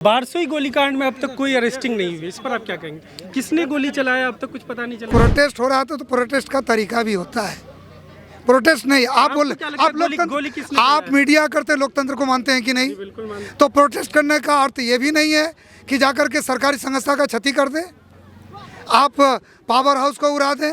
बारसोई गोलीकांड में अब तक कोई अरेस्टिंग नहीं हुई, इस पर आप क्या कहेंगे? किसने गोली चलाया अब तक कुछ पता नहीं चला। प्रोटेस्ट हो रहा था तो प्रोटेस्ट का तरीका भी होता है। प्रोटेस्ट नहीं, आप बोले आप लोकतंत्र, आप मीडिया करते लोकतंत्र को मानते हैं कि नहीं? बिल्कुल मानते। तो प्रोटेस्ट करने का अर्थ ये भी नहीं है कि जाकर के सरकारी संस्था का क्षति कर दें, आप पावर हाउस को उड़ा दें,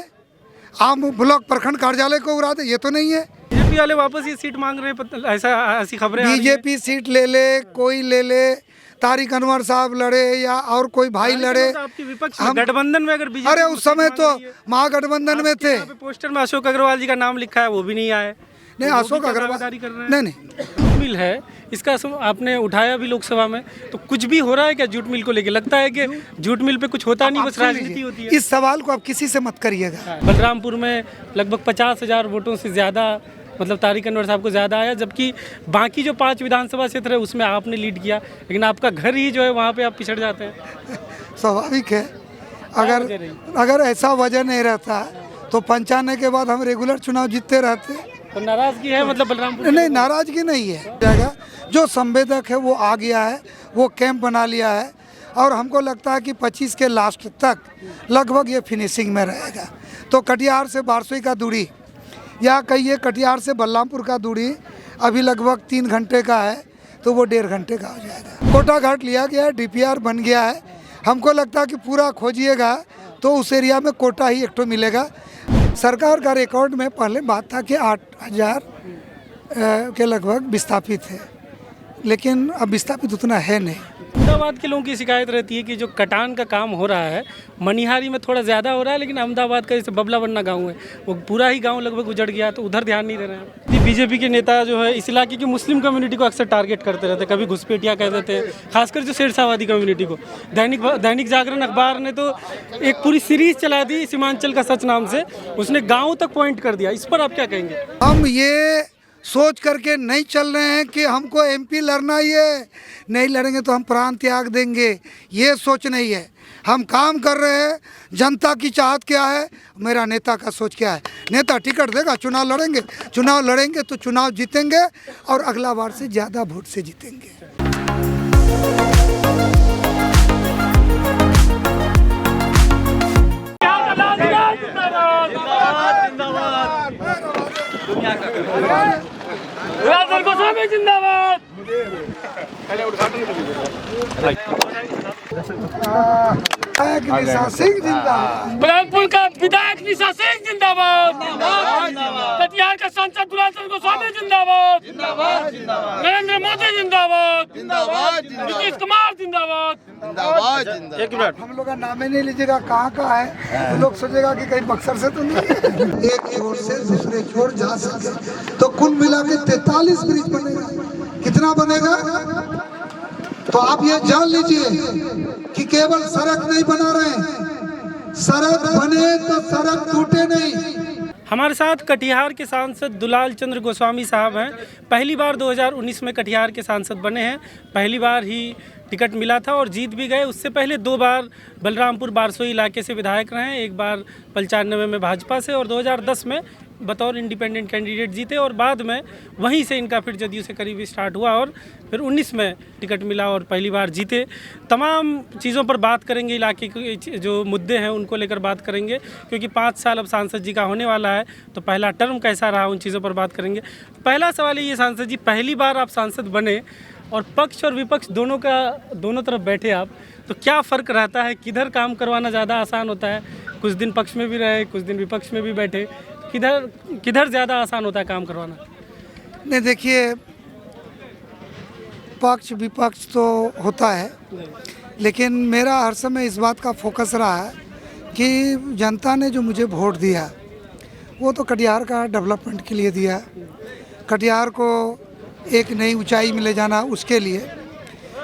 आप ब्लॉक प्रखंड कार्यालय को उड़ा दें, ये तो नहीं है। बीजेपी वाले वापस ये सीट मांग रहे हैं, ऐसा ऐसी खबरें आ रही हैं। बीजेपी सीट ले ले, कोई ले ले, तारिक अनवर साहब लड़े या और कोई भाई लड़े, आपके विपक्ष में गठबंधन में अगर बीजेपी अरे उस समय तो महागठबंधन में थे। पोस्टर में अशोक अग्रवाल जी का नाम लिखा है, वो भी नहीं आए। नहीं, अशोक अग्रवाल कर रहे हैं। नहीं जूट मिल है, इसका आपने उठाया भी लोकसभा में, तो कुछ भी हो रहा है क्या जूट मिल को लेके? लगता है कि जूट मिल पे कुछ होता नहीं, बस राजनीति होती है। इस सवाल को आप किसी से मत करिएगा। बलरामपुर में लगभग 50,000 वोटों से ज़्यादा, मतलब तारिक अनवर साहब को ज़्यादा आया, जबकि बाकी जो 5 विधानसभा क्षेत्र है उसमें आपने लीड किया, लेकिन आपका घर ही जो है वहाँ पे आप पिछड़ जाते हैं। स्वाभाविक है, अगर ऐसा वजह नहीं रहता तो 95 के बाद हम रेगुलर चुनाव जीतते रहते। तो नाराजगी है मतलब बलरामपुर? नहीं, नाराजगी नहीं है। जाएगा जो संवेदक है वो आ गया है, वो कैंप बना लिया है और हमको लगता है कि 25 के लास्ट तक लगभग ये फिनिशिंग में रहेगा। तो कटिहार से बारसोई का दूरी, या कहिए कटिहार से बलरामपुर का दूरी अभी लगभग 3 घंटे का है, तो वो 1.5 घंटे का हो जाएगा। कोटा घाट लिया गया है, DPR बन गया है। हमको लगता है कि पूरा खोजिएगा तो उस एरिया में कोटा ही एक ठो मिलेगा। सरकार का रिकॉर्ड में पहले बात था कि 8,000 के लगभग विस्थापित है, लेकिन अब विस्थापित उतना है नहीं। अहमदाबाद के लोगों की शिकायत रहती है कि जो कटान का काम हो रहा है मनिहारी में थोड़ा ज़्यादा हो रहा है, लेकिन अहमदाबाद का जैसे बबला बन्ना गांव है, वो पूरा ही गांव लगभग उजड़ गया, तो उधर ध्यान नहीं दे रहे हैं। बीजेपी के नेता जो है इस इलाके की मुस्लिम कम्युनिटी को अक्सर टारगेट करते रहते हैं, कभी घुसपैठिया कह देते हैं, खासकर जो शेरशाहवादी कम्युनिटी को। दैनिक जागरण अखबार ने तो एक पूरी सीरीज चला दी सीमांचल का सच नाम से, उसने गाँव तक पॉइंट कर दिया। इस पर आप क्या कहेंगे? हम ये सोच करके नहीं चल रहे हैं कि हमको MP लड़ना ही है, नहीं लड़ेंगे तो हम प्राण त्याग देंगे, ये सोच नहीं है। हम काम कर रहे हैं, जनता की चाहत क्या है, मेरा नेता का सोच क्या है। नेता टिकट देगा, चुनाव लड़ेंगे तो चुनाव जीतेंगे और अगला बार से ज़्यादा वोट से जीतेंगे। जिंदाबाद। सिंह जिंदाबाद। बलरामपुर का विधायक निशा सिंह जिंदाबाद। कटिहार का सांसद दुलाचंद गोस्वामी जिंदाबाद। नरेंद्र मोदी जिंदाबाद। नीतीश कुमार जिंदाबाद। एक मिनट, हम लोग का नाम ही नहीं लीजिएगा, कहाँ का है तो लोग सोचेगा कि कहीं बक्सर से तो नहीं है। एक छोर से दूसरे छोर जा सके तो कुल मिला के 43 ब्रिज बनेगा। कितना बनेगा? तो आप ये जान लीजिए कि केवल सड़क नहीं बना रहे, सड़क बने तो सड़क टूटे नहीं। हमारे साथ कटिहार के सांसद दुलाल चंद्र गोस्वामी साहब हैं। पहली बार 2019 में कटिहार के सांसद बने हैं, पहली बार ही टिकट मिला था और जीत भी गए। उससे पहले 2 बार बलरामपुर बारसोई इलाके से विधायक रहे हैं, एक बार 95 में भाजपा से और 2010 में बतौर इंडिपेंडेंट कैंडिडेट जीते और बाद में वहीं से इनका फिर जदयू से करीब स्टार्ट हुआ और फिर 19 में टिकट मिला और पहली बार जीते। तमाम चीज़ों पर बात करेंगे, इलाके के जो मुद्दे हैं उनको लेकर बात करेंगे, क्योंकि 5 साल अब सांसद जी का होने वाला है, तो पहला टर्म कैसा रहा उन चीज़ों पर बात करेंगे। पहला सवाल ये सांसद जी, पहली बार आप सांसद बने और पक्ष और विपक्ष दोनों तरफ बैठे आप, तो क्या फ़र्क रहता है? किधर काम करवाना ज़्यादा आसान होता है? कुछ दिन पक्ष में भी रहे, कुछ दिन विपक्ष में भी बैठे, किधर ज़्यादा आसान होता है काम करवाना? नहीं, देखिए, पक्ष विपक्ष तो होता है, लेकिन मेरा हर समय इस बात का फोकस रहा है कि जनता ने जो मुझे वोट दिया वो तो कटिहार का डेवलपमेंट के लिए दिया, कटिहार को एक नई ऊंचाई में ले जाना उसके लिए।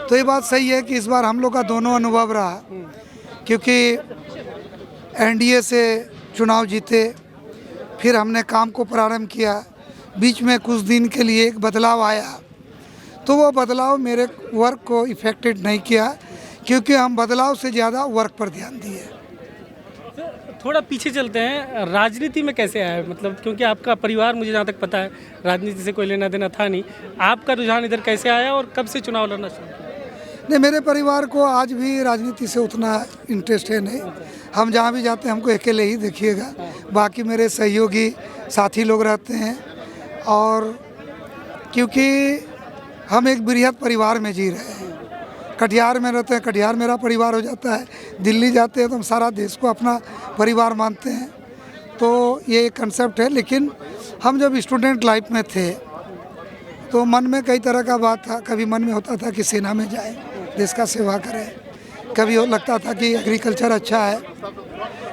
तो ये बात सही है कि इस बार हम लोग का दोनों अनुभव रहा, क्योंकि NDA से चुनाव जीते, फिर हमने काम को प्रारंभ किया, बीच में कुछ दिन के लिए एक बदलाव आया, तो वो बदलाव मेरे वर्क को इफेक्टेड नहीं किया, क्योंकि हम बदलाव से ज़्यादा वर्क पर ध्यान दिए। थोड़ा पीछे चलते हैं, राजनीति में कैसे आए? मतलब क्योंकि आपका परिवार, मुझे जहाँ तक पता है, राजनीति से कोई लेना देना था नहीं, आपका रुझान इधर कैसे आया और कब से चुनाव लड़ना शुरू किया? नहीं, मेरे परिवार को आज भी राजनीति से उतना इंटरेस्ट है नहीं। हम जहाँ भी जाते हैं हमको अकेले ही देखिएगा, बाकी मेरे सहयोगी साथी लोग रहते हैं। और क्योंकि हम एक बृहद परिवार में जी रहे हैं, कटिहार में रहते हैं, कटिहार मेरा परिवार हो जाता है, दिल्ली जाते हैं तो हम सारा देश को अपना परिवार मानते हैं। तो ये एक कंसेप्ट है। लेकिन हम जब स्टूडेंट लाइफ में थे तो मन में कई तरह का बात था। कभी मन में होता था कि सेना में जाए, देश का सेवा करें, कभी लगता था कि एग्रीकल्चर अच्छा है।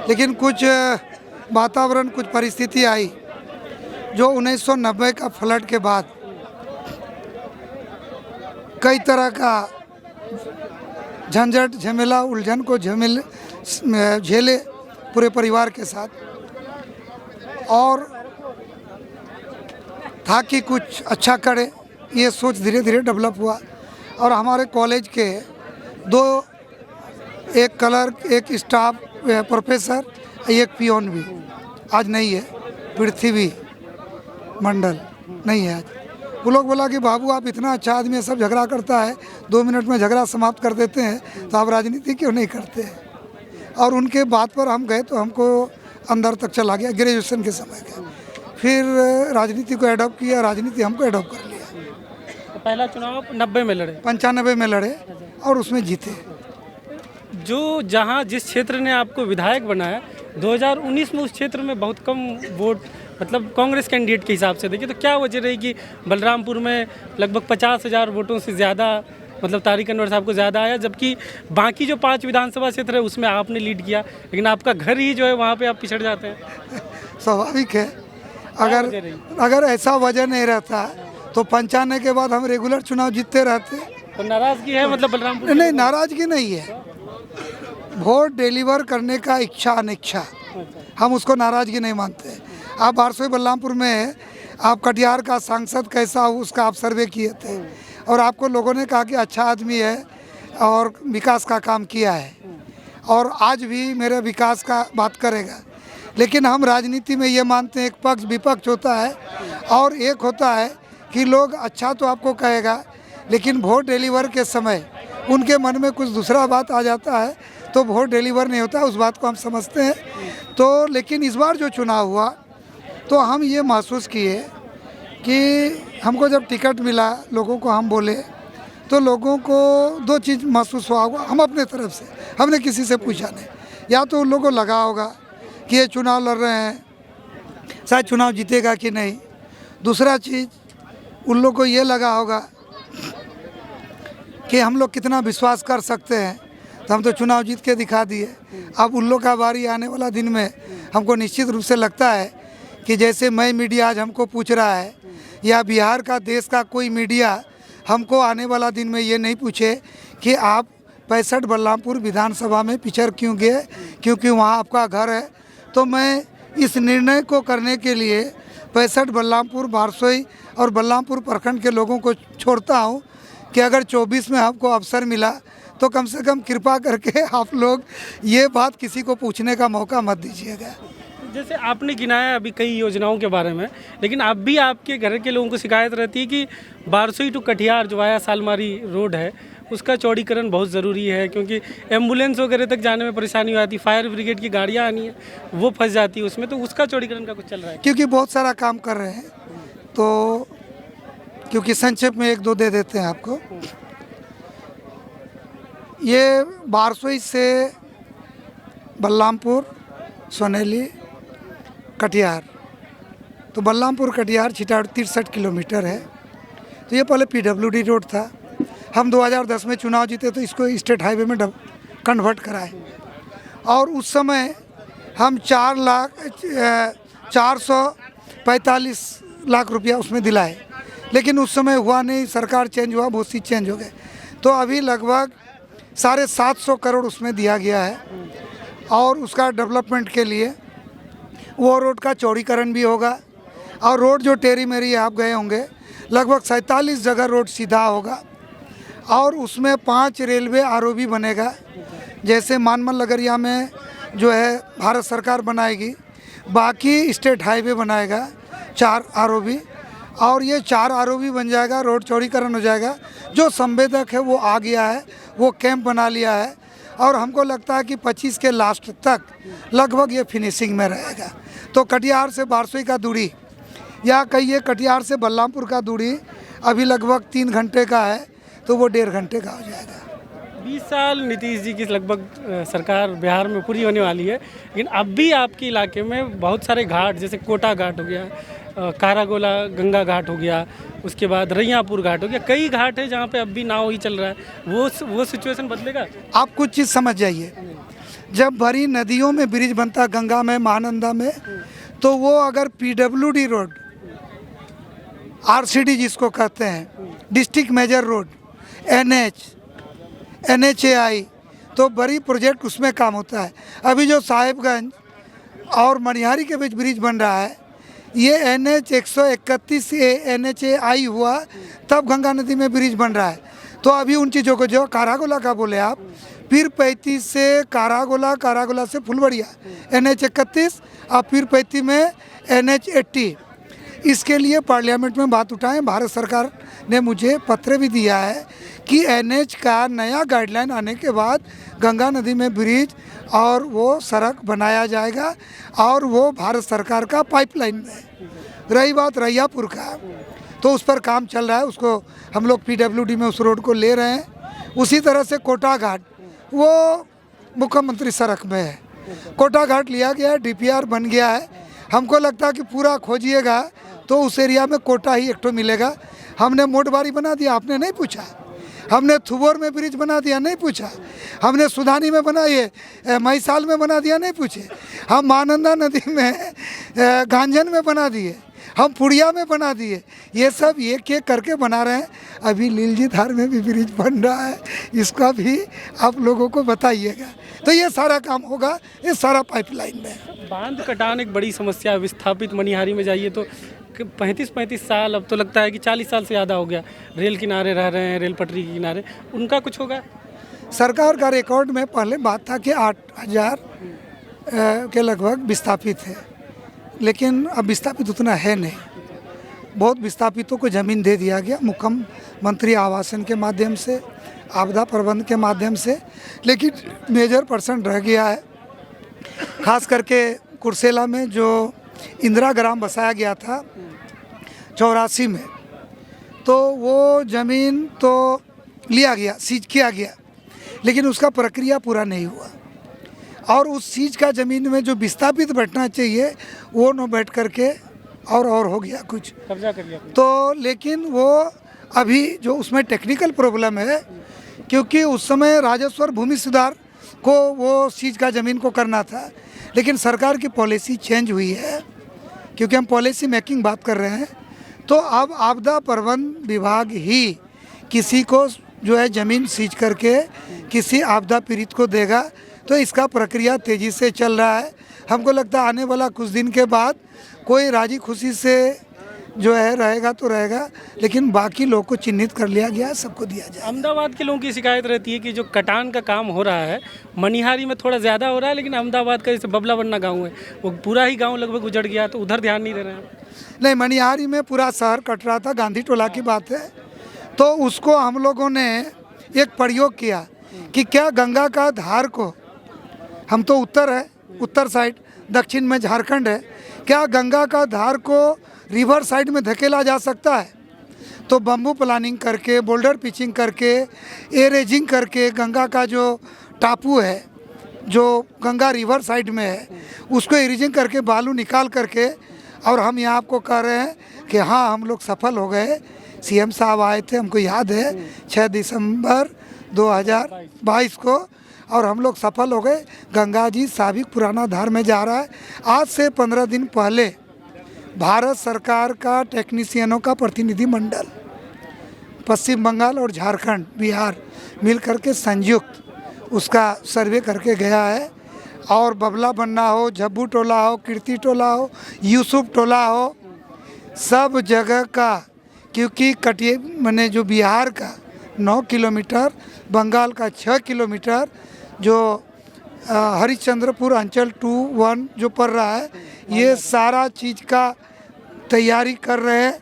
लेकिन कुछ वातावरण, कुछ परिस्थिति आई जो 1990 का फ्लड के बाद कई तरह का झंझट, झमेला, उलझन को झेले पूरे परिवार के साथ, और था कि कुछ अच्छा करे, ये सोच धीरे धीरे डेवलप हुआ। और हमारे कॉलेज के दो, एक क्लर्क, एक स्टाफ प्रोफेसर, एक पियोन भी आज नहीं है, पृथ्वी मंडल नहीं है आज। वो लोग बोला कि बाबू आप इतना अच्छा आदमी है, सब झगड़ा करता है, 2 मिनट में झगड़ा समाप्त कर देते हैं, तो आप राजनीति क्यों नहीं करते हैं? और उनके बात पर हम गए तो हमको अंदर तक चला गया, ग्रेजुएशन के समय का। फिर राजनीति को एडॉप्ट किया, राजनीति हमको एडॉप्ट कर लिया। तो पहला चुनाव 90 में लड़े, 95 में लड़े और उसमें जीते। जो जहाँ जिस क्षेत्र ने आपको विधायक बनाया, 2019 में उस क्षेत्र में बहुत कम वोट, मतलब कांग्रेस कैंडिडेट के हिसाब से देखिए, तो क्या वजह रही कि बलरामपुर में लगभग 50,000 वोटों से ज़्यादा, मतलब तारिक अनवर साहब को ज़्यादा आया, जबकि बाकी जो 5 विधानसभा क्षेत्र है उसमें आपने लीड किया, लेकिन आपका घर ही जो है वहाँ पे आप पिछड़ जाते हैं? स्वाभाविक है। अगर ऐसा वजह नहीं रहता तो 95 के बाद हम रेगुलर चुनाव जीतते रहते। तो नाराज़गी है मतलब बलरामपुर? नहीं, नाराज़गी नहीं है। वोट डिलीवर करने का इच्छा अनिच्छा, हम उसको नाराज़गी नहीं मानते। आप बारसोई बलरामपुर में आप कटिहार का सांसद कैसा हो उसका आप सर्वे किए थे, और आपको लोगों ने कहा कि अच्छा आदमी है और विकास का काम किया है, और आज भी मेरे विकास का बात करेगा। लेकिन हम राजनीति में ये मानते हैं एक पक्ष विपक्ष होता है, और एक होता है कि लोग अच्छा तो आपको कहेगा, लेकिन वोट डिलीवर के समय उनके मन में कुछ दूसरा बात आ जाता है तो वोट डिलीवर नहीं होता। उस बात को हम समझते हैं। तो लेकिन इस बार जो चुनाव हुआ तो हम ये महसूस किए कि हमको जब टिकट मिला, लोगों को हम बोले तो लोगों को 2 चीज़ महसूस हुआ होगा। हम अपने तरफ से, हमने किसी से पूछा नहीं, या तो उन लोगों को लगा होगा कि ये चुनाव लड़ रहे हैं, शायद चुनाव जीतेगा कि नहीं। दूसरा चीज़ उन लोगों को ये लगा होगा कि हम लोग कितना विश्वास कर सकते हैं, तो हम तो चुनाव जीत के दिखा दिए। अब उन लोग का बारी आने वाला दिन में हमको निश्चित रूप से लगता है कि जैसे मैं मीडिया आज हमको पूछ रहा है, या बिहार का, देश का कोई मीडिया हमको आने वाला दिन में ये नहीं पूछे कि आप 65 बलरामपुर विधानसभा में पिछड़ क्यों गए, क्योंकि वहाँ आपका घर है। तो मैं इस निर्णय को करने के लिए 65 बलरामपुर, बारसोई और बलरामपुर प्रखंड के लोगों को छोड़ता हूँ कि अगर 24 में आपको अवसर मिला तो कम से कम कृपा करके आप लोग ये बात किसी को पूछने का मौका मत दीजिएगा। जैसे आपने गिनाया अभी कई योजनाओं के बारे में, लेकिन अब भी आपके घर के लोगों को शिकायत रहती है कि बारसोई टू कटिहार जो वाया सालमारी रोड है उसका चौड़ीकरण बहुत ज़रूरी है, क्योंकि एम्बुलेंस वगैरह तक जाने में परेशानी आती, फायर ब्रिगेड की गाड़ियाँ आनी है वो फंस जाती है उसमें, तो उसका चौड़ीकरण का कुछ चल रहा है? क्योंकि बहुत सारा काम कर रहे हैं, तो क्योंकि संक्षेप में 1-2 दे देते हैं आपको। ये बारसोई से बलरामपुर, सोनेली, कटिहार, तो बलरामपुर कटिहार 63 किलोमीटर है। तो ये पहले PWD रोड था। हम 2010 में चुनाव जीते तो इसको स्टेट हाईवे में कन्वर्ट कराए, और उस समय हम 445 लाख रुपया उसमें दिलाए, लेकिन उस समय हुआ नहीं, सरकार चेंज हुआ, बहुत सी चेंज हो गए। तो अभी लगभग 750 करोड़ उसमें दिया गया है, और उसका डेवलपमेंट के लिए वो रोड का चौड़ीकरण भी होगा। और रोड जो टेरी मेरी आप गए होंगे, लगभग 47 जगह रोड सीधा होगा, और उसमें 5 रेलवे ROB बनेगा। जैसे मानमल लगरिया में जो है भारत सरकार बनाएगी, बाकी स्टेट हाईवे बनाएगा 4 ROB, और ये 4 आरओबी बन जाएगा, रोड चौड़ीकरण हो जाएगा। जो संवेदक है वो आ गया है, वो कैंप बना लिया है और हमको लगता है कि 25 के लास्ट तक लगभग ये फिनिशिंग में रहेगा। तो कटिहार से बारसोई का दूरी या कहिए कटिहार से बलरामपुर का दूरी अभी लगभग 3 घंटे का है, तो वो 1.5 घंटे का हो जाएगा। 20 साल नीतीश जी की लगभग सरकार बिहार में पूरी होने वाली है, लेकिन अब भी आपके इलाके में बहुत सारे घाट, जैसे कोटा घाट हो गया, कारागोला गंगा घाट हो गया, उसके बाद रैयापुर घाट हो गया, कई घाट है जहाँ पे अब भी नाव ही चल रहा है। वो सिचुएशन बदलेगा? आप कुछ चीज़ समझ जाइए, जब बड़ी नदियों में ब्रिज बनता, गंगा में, महानंदा में, तो वो अगर PWD रोड, RCD जिसको कहते हैं, डिस्ट्रिक्ट मेजर रोड, NHAI, तो बड़ी प्रोजेक्ट उसमें काम होता है। अभी जो साहिबगंज और मनिहारी के बीच ब्रिज बन रहा है, ये NH 131 से NHAI हुआ, तब गंगा नदी में ब्रिज बन रहा है। तो अभी उन चीज़ों को, जो कारागोला का बोले आप, पीर 35 से कारागोला, कारागोला से फुलवड़िया NH 31 और पीर 35 में NH 80, इसके लिए पार्लियामेंट में बात उठाएं। भारत सरकार ने मुझे पत्र भी दिया है कि NH का नया गाइडलाइन आने के बाद गंगा नदी में ब्रिज और वो सड़क बनाया जाएगा और वो भारत सरकार का पाइपलाइन में। रही बात रैयापुर का, तो उस पर काम चल रहा है, उसको हम लोग PWD में उस रोड को ले रहे हैं। उसी तरह से कोटा घाट, वो मुख्यमंत्री सड़क में है, कोटा घाट लिया गया है, DPR बन गया है। हमको लगता है कि पूरा खोजिएगा तो उस एरिया में कोटा ही एक ठो मिलेगा। हमने मोटबारी बना दिया, आपने नहीं पूछा। हमने थुबोर में ब्रिज बना दिया, नहीं पूछा। हमने सुधानी में बनाइए, महिसाल में बना दिया, नहीं पूछे। हम महानंदा नदी में, गांजन में बना दिए, हम पुड़िया में बना दिए। ये सब एक एक करके बना रहे हैं। अभी लीलजी धार में भी ब्रिज बन रहा है, इसका भी आप लोगों को बताइएगा। तो ये सारा काम होगा, ये सारा पाइपलाइन में। बांध कटान एक बड़ी समस्या है। विस्थापित मनिहारी में जाइए तो 35 साल, अब तो लगता है कि 40 साल से ज़्यादा हो गया, रेल किनारे रह रहे हैं, रेल पटरी के किनारे। उनका कुछ होगा? सरकार का रिकॉर्ड में पहले बात था कि 8,000 के लगभग विस्थापित है, लेकिन अब विस्थापित उतना है नहीं। बहुत विस्थापितों को ज़मीन दे दिया गया मुख्यमंत्री आवासन के माध्यम से, आपदा प्रबंधन के माध्यम से, लेकिन मेजर % रह गया है। खास करके कुर्सेला में जो इंदिरा ग्राम बसाया गया था 84 में, तो वो ज़मीन तो लिया गया, सीज किया गया, लेकिन उसका प्रक्रिया पूरा नहीं हुआ। और उस सीज का ज़मीन में जो विस्थापित बैठना चाहिए वो न बैठ करके और हो गया, कुछ कब्जा कर लिया तो। लेकिन वो अभी जो उसमें टेक्निकल प्रॉब्लम है, क्योंकि उस समय राजस्व और भूमि सुधार को वो सीज का ज़मीन को करना था, लेकिन सरकार की पॉलिसी चेंज हुई है, क्योंकि हम पॉलिसी मेकिंग बात कर रहे हैं। तो अब आपदा प्रबंधन विभाग ही किसी को जो है ज़मीन सीज करके किसी आपदा पीड़ित को देगा। तो इसका प्रक्रिया तेज़ी से चल रहा है। हमको लगता है आने वाला कुछ दिन के बाद कोई राजी खुशी से जो है रहेगा तो रहेगा, लेकिन बाकी लोग को चिन्हित कर लिया गया, सबको दिया जाए। अहमदाबाद के लोगों की शिकायत रहती है कि जो कटान का काम हो रहा है मनिहारी में थोड़ा ज़्यादा हो रहा है, लेकिन अहमदाबाद का जैसे बबला बन्ना गाँव है, वो पूरा ही गाँव लगभग उजड़ गया, तो उधर ध्यान नहीं दे रहे हैं। नहीं, मनिहारी में पूरा शहर कट रहा था, गांधी टोला की बात है। तो उसको हम लोगों ने एक प्रयोग किया कि क्या गंगा का धार को, हम तो उत्तर है, उत्तर साइड, दक्षिण में झारखंड है, क्या गंगा का धार को रिवर साइड में धकेला जा सकता है? तो बम्बू प्लानिंग करके, बोल्डर पिचिंग करके, एरेजिंग करके, गंगा का जो टापू है जो गंगा रिवर साइड में है, उसको एरेजिंग करके बालू निकाल करके, और हम यहाँ आपको कह रहे हैं कि हाँ, हम लोग सफल हो गए। CM साहब आए थे, हमको याद है, 6 दिसंबर 2022 को, और हम लोग सफल हो गए। गंगा जी साबिक पुराना धार में जा रहा है। आज से 15 दिन पहले भारत सरकार का टेक्नीशियनों का प्रतिनिधिमंडल पश्चिम बंगाल और झारखंड, बिहार मिल करके संयुक्त उसका सर्वे करके गया है। और बबला बन्ना हो, झब्बू टोला हो, कीर्ति टोला हो, यूसुफ टोला हो, सब जगह का, क्योंकि कटिए मैंने जो बिहार का 9 किलोमीटर, बंगाल का 6 किलोमीटर, जो हरिश्चंद्रपुर अंचल 2-1 जो पड़ रहा है, ये सारा चीज़ का तैयारी कर रहे हैं।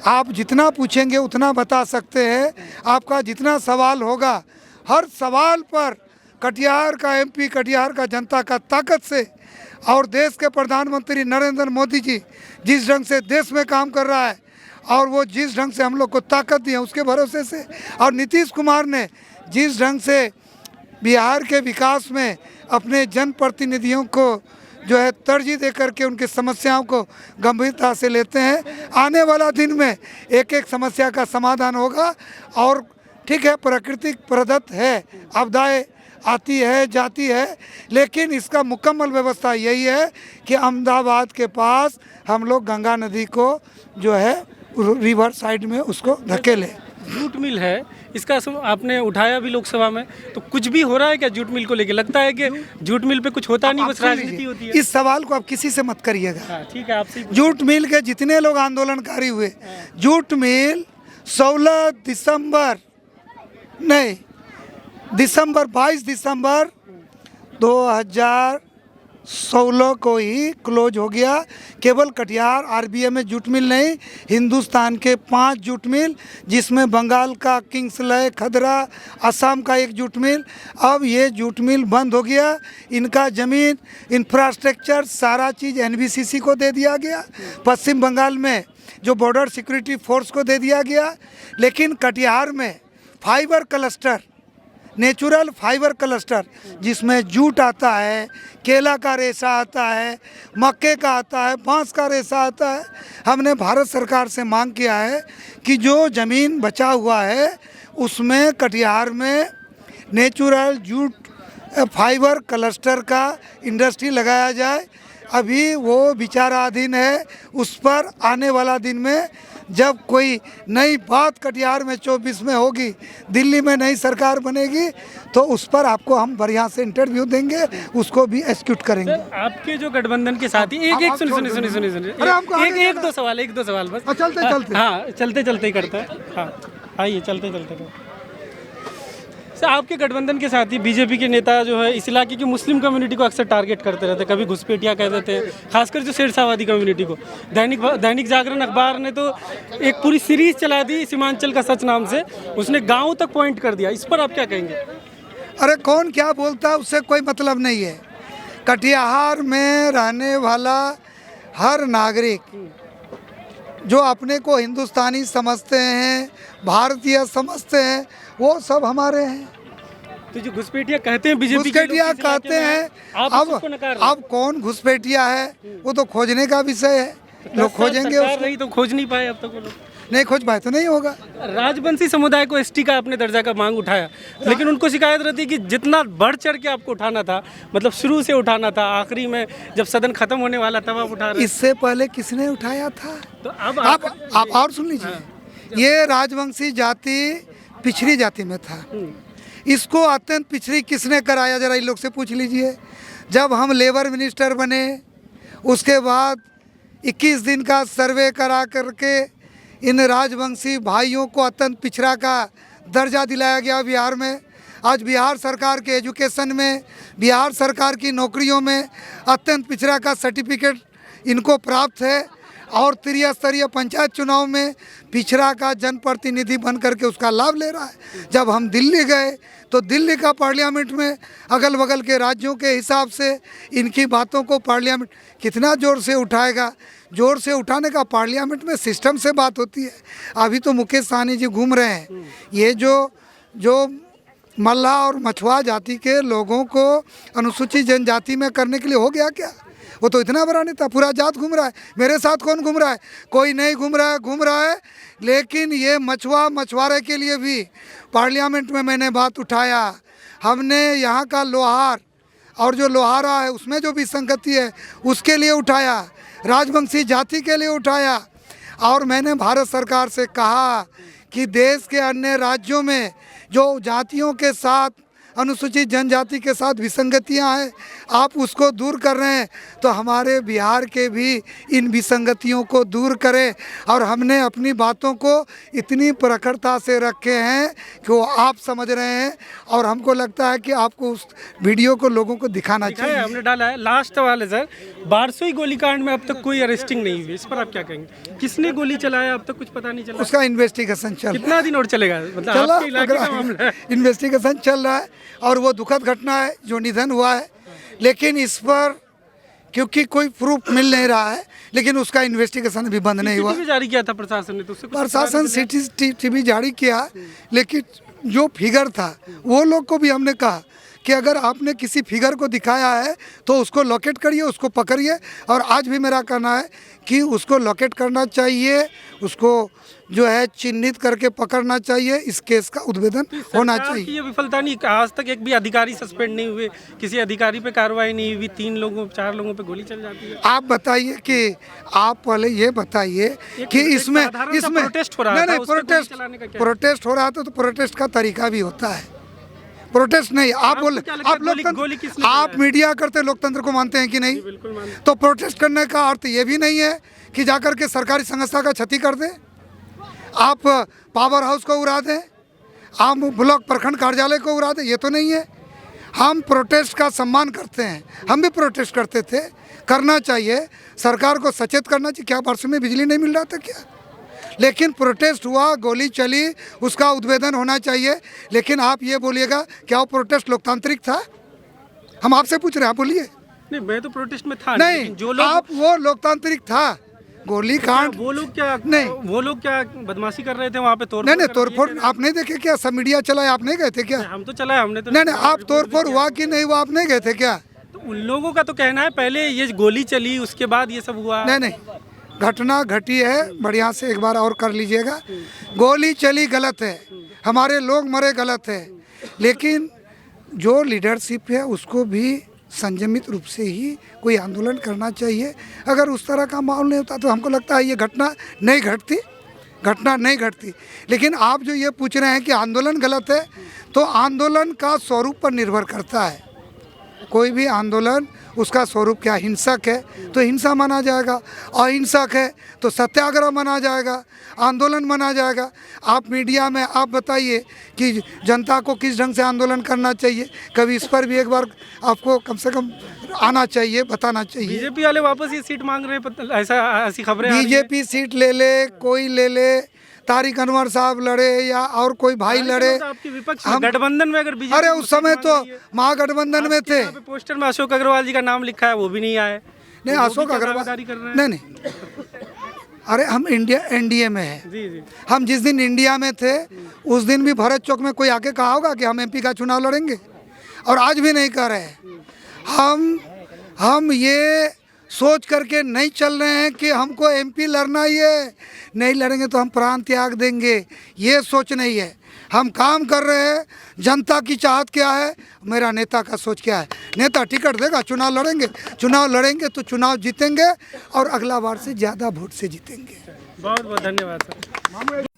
आप जितना पूछेंगे उतना बता सकते हैं। आपका जितना सवाल होगा, हर सवाल पर कटिहार का एमपी, कटिहार का जनता का ताकत से और देश के प्रधानमंत्री नरेंद्र मोदी जी जिस ढंग से देश में काम कर रहा है और वो जिस ढंग से हम लोग को ताकत दी है उसके भरोसे से, और नीतीश कुमार ने जिस ढंग से बिहार के विकास में अपने जनप्रतिनिधियों को जो है तरजीह दे करके उनकी समस्याओं को गंभीरता से लेते हैं, आने वाला दिन में एक एक समस्या का समाधान होगा। और ठीक है, प्राकृतिक प्रदत्त है, आपदाएं आती है जाती है, लेकिन इसका मुकम्मल व्यवस्था यही है कि अहमदाबाद के पास हम लोग गंगा नदी को जो है रिवर साइड में उसको धकेले। जूट मिल है, इसका आपने उठाया भी लोकसभा में, तो कुछ भी हो रहा है क्या जूट मिल को लेके? लगता है कि जूट मिल पे कुछ होता नहीं, बस राजनीति होती है। इस सवाल को आप किसी से मत करिएगा। हाँ, ठीक है, आपसे जूट मिल के जितने लोग आंदोलनकारी हुए, जूट मिल 22 दिसंबर 2016 को ही क्लोज हो गया। केवल कटिहार आरबीए में जूट मिल नहीं, हिंदुस्तान के 5 जूट मिल, जिसमें बंगाल का किंग्सले, खदरा, असम का एक जूट मिल, अब ये जूट मिल बंद हो गया। इनका ज़मीन, इंफ्रास्ट्रक्चर, सारा चीज़ एनबीसीसी को दे दिया गया। पश्चिम बंगाल में जो बॉर्डर सिक्योरिटी फोर्स को दे दिया गया। लेकिन कटिहार में fibre cluster, natural fibre cluster, जिसमें जूट आता है, केला का रेशा आता है, मक्के का आता है, बांस का रेशा आता है, हमने भारत सरकार से मांग किया है कि जो ज़मीन बचा हुआ है उसमें कटिहार में नेचुरल जूट फाइबर क्लस्टर का इंडस्ट्री लगाया जाए। अभी वो विचाराधीन है, उस पर आने वाला दिन में जब कोई नई बात कटिहार में 24 में होगी, दिल्ली में नई सरकार बनेगी, तो उस पर आपको हम बढ़िया से इंटरव्यू देंगे, उसको भी एक्सिक्यूट करेंगे। आपके जो गठबंधन के साथी एक दो सवाल बस। चलते ही करते हैं। हाँ, आइए, चलते सर, आपके गठबंधन के साथी बीजेपी के नेता जो है इस इलाके की मुस्लिम कम्युनिटी को अक्सर टारगेट करते रहते हैं, कभी घुसपैठिया कह देते हैं, खासकर जो शेरशाहवादी कम्युनिटी को। दैनिक जागरण अखबार ने तो एक पूरी सीरीज चला दी सीमांचल का सच नाम से, उसने गाँव तक पॉइंट कर दिया। इस पर आप क्या कहेंगे? अरे कौन क्या बोलता है उससे कोई मतलब नहीं है। कटिहार में रहने वाला हर नागरिक जो अपने को हिंदुस्तानी समझते हैं, भारतीय समझते हैं, वो सब हमारे हैं। तो जो घुसपैठिया कहते हैं बीजेपी घुसपैठिया कहते हैं, अब कौन घुसपैठिया है वो तो खोजने का विषय है, लोग खोजेंगे। नहीं तो खोज नहीं पाए अब तक वो लोग, नहीं खोज पाए तो नहीं होगा। राजवंशी समुदाय को एसटी का अपने दर्जा का मांग उठाया, लेकिन उनको शिकायत रहती कि जितना बढ़ चढ़ के आपको उठाना था, मतलब शुरू से उठाना था, आखिरी में जब सदन खत्म होने वाला तब आप उठा रहे। इससे पहले किसने उठाया था? तो अब आप और सुन लीजिए। ये राजवंशी जाति पिछड़ी जाति में था, इसको अत्यंत पिछड़ी किसने कराया, जरा इन लोग से पूछ लीजिए। जब हम लेबर मिनिस्टर बने उसके बाद 21 दिन का सर्वे करा करके इन राजवंशी भाइयों को अत्यंत पिछड़ा का दर्जा दिलाया गया बिहार में। आज बिहार सरकार के एजुकेशन में, बिहार सरकार की नौकरियों में अत्यंत पिछड़ा का सर्टिफिकेट इनको प्राप्त है, और त्रिस्तरीय पंचायत चुनाव में पिछड़ा का जनप्रतिनिधि बन करके उसका लाभ ले रहा है। जब हम दिल्ली गए तो दिल्ली का पार्लियामेंट में अगल बगल के राज्यों के हिसाब से इनकी बातों को पार्लियामेंट कितना ज़ोर से उठाएगा। ज़ोर से उठाने का पार्लियामेंट में सिस्टम से बात होती है। अभी तो मुकेश सहनी जी घूम रहे हैं, ये जो मल्लाह और मछुआ जाति के लोगों को अनुसूचित जनजाति में करने के लिए हो गया क्या? वो तो इतना बड़ा नेता, पूरा जात घूम रहा है। मेरे साथ कौन घूम रहा है? कोई नहीं घूम रहा है। लेकिन ये मछुआरे के लिए भी पार्लियामेंट में मैंने बात उठाया। हमने यहाँ का लोहार और जो लोहारा है उसमें जो भी संगति है उसके लिए उठाया, राजवंशी जाति के लिए उठाया। और मैंने भारत सरकार से कहा कि देश के अन्य राज्यों में जो जातियों के साथ अनुसूचित जनजाति के साथ विसंगतियां हैं, आप उसको दूर कर रहे हैं, तो हमारे बिहार के भी इन विसंगतियों को दूर करें। और हमने अपनी बातों को इतनी प्रखरता से रखे हैं कि वो आप समझ रहे हैं, और हमको लगता है कि आपको उस वीडियो को लोगों को दिखाना चाहिए। हमने डाला है। लास्ट वाले सर, बारसोई गोलीकांड में अब तक कोई अरेस्टिंग नहीं हुई, इस पर आप क्या कहेंगे? किसने गोली चलाया अब तक कुछ पता नहीं चला। उसका इन्वेस्टिगेशन चल कितना दिन और चलेगा? मतलब आपके इलाके का मामला है। इन्वेस्टिगेशन चल रहा है और वो दुखद घटना है जो निधन हुआ है, लेकिन इस पर क्योंकि कोई प्रूफ मिल नहीं रहा है, लेकिन उसका इन्वेस्टिगेशन भी बंद नहीं हुआ। CCTV जारी किया था प्रशासन ने, तो उससे कुछ प्रशासन CCTV जारी किया, लेकिन जो फिगर था वो लोग को भी हमने कहा कि अगर आपने किसी फिगर को दिखाया है तो उसको लोकेट करिए, उसको पकड़िए। और आज भी मेरा कहना है कि उसको लोकेट करना चाहिए, उसको जो है चिन्हित करके पकड़ना चाहिए, इस केस का उद्भेदन होना चाहिए। ये विफलता नहीं, आज तक एक भी अधिकारी सस्पेंड नहीं हुए, किसी अधिकारी पे कार्रवाई नहीं हुई, 3 लोगों 4 लोगों पे गोली चल जाती है। आप बताइए कि आप पहले ये बताइए कि इसमें प्रोटेस्ट हो रहा है, प्रोटेस्ट हो रहा था, तो प्रोटेस्ट का तरीका भी होता है। प्रोटेस्ट नहीं, आप लोग आप मीडिया करते लोकतंत्र को मानते हैं कि नहीं? तो प्रोटेस्ट करने का अर्थ ये भी नहीं है कि जाकर के सरकारी संस्था का क्षति कर दें, आप पावर हाउस को उड़ा दें, आप ब्लॉक प्रखंड कार्यालय को उड़ा दें, ये तो नहीं है। हम प्रोटेस्ट का सम्मान करते हैं, हम भी प्रोटेस्ट करते थे, करना चाहिए, सरकार को सचेत करना चाहिए। क्या वर्ष में बिजली नहीं मिल रहा था क्या? लेकिन प्रोटेस्ट हुआ, गोली चली, उसका उद्भेदन होना चाहिए। लेकिन आप ये बोलिएगा क्या वो प्रोटेस्ट लोकतांत्रिक था? हम आपसे पूछ रहे हैं, आप बोलिए। नहीं, मैं तो प्रोटेस्ट में था नहीं, जो लोग आप वो लोकतांत्रिक था। गोली कांड वो लोग क्या नहीं, वो लोग क्या बदमाशी कर रहे थे वहाँ पे? नहीं तोड़फोड़ आप नहीं देखे क्या? सब मीडिया चलाए, आप नहीं गए थे क्या? हम तो चलाए, हमने तो नहीं, आप तोड़फोड़ हुआ कि नहीं हुआ, आप नहीं गए थे क्या? तो उन लोगों का तो कहना है पहले ये गोली चली, उसके बाद ये सब हुआ। नहीं, घटना घटी है, बढ़िया से एक बार और कर लीजिएगा। गोली चली गलत है, हमारे लोग मरे गलत है, लेकिन जो लीडरशिप है उसको भी संयमित रूप से ही कोई आंदोलन करना चाहिए। अगर उस तरह का माहौल नहीं होता तो हमको लगता है ये घटना नहीं घटती। लेकिन आप जो ये पूछ रहे हैं कि आंदोलन गलत है, तो आंदोलन का स्वरूप पर निर्भर करता है। कोई भी आंदोलन उसका स्वरूप क्या, हिंसक है तो हिंसा माना जाएगा, अहिंसक है तो सत्याग्रह माना जाएगा, आंदोलन माना जाएगा। आप मीडिया में आप बताइए कि जनता को किस ढंग से आंदोलन करना चाहिए, कभी इस पर भी एक बार आपको कम से कम आना चाहिए, बताना चाहिए। बीजेपी वाले वापस ये सीट मांग रहे हैं, ऐसी खबरें। बीजेपी सीट ले ले, कोई ले ले, तारिक अनवर साहब लड़े या और कोई भाई लड़े, हम गठबंधन में अगर बीजेपी, अरे उस समय तो महागठबंधन में थे। पोस्टर में अशोक अग्रवाल जी का नाम लिखा है, वो भी नहीं आए। नहीं, अशोक अग्रवाल नहीं, अरे हम एनडीए में है। जी। हम जिस दिन इंडिया में थे उस दिन भी भरत चौक में कोई आके कहा होगा कि हम एमपी का चुनाव लड़ेंगे? और आज भी नहीं कर रहे। हम ये सोच करके नहीं चल रहे हैं कि हमको एमपी लड़ना ही है, नहीं लड़ेंगे तो हम प्राण त्याग देंगे, ये सोच नहीं है। हम काम कर रहे हैं, जनता की चाहत क्या है, मेरा नेता का सोच क्या है। नेता टिकट देगा, चुनाव लड़ेंगे तो चुनाव जीतेंगे और अगला बार से ज़्यादा वोट से जीतेंगे। बहुत बहुत धन्यवाद सर।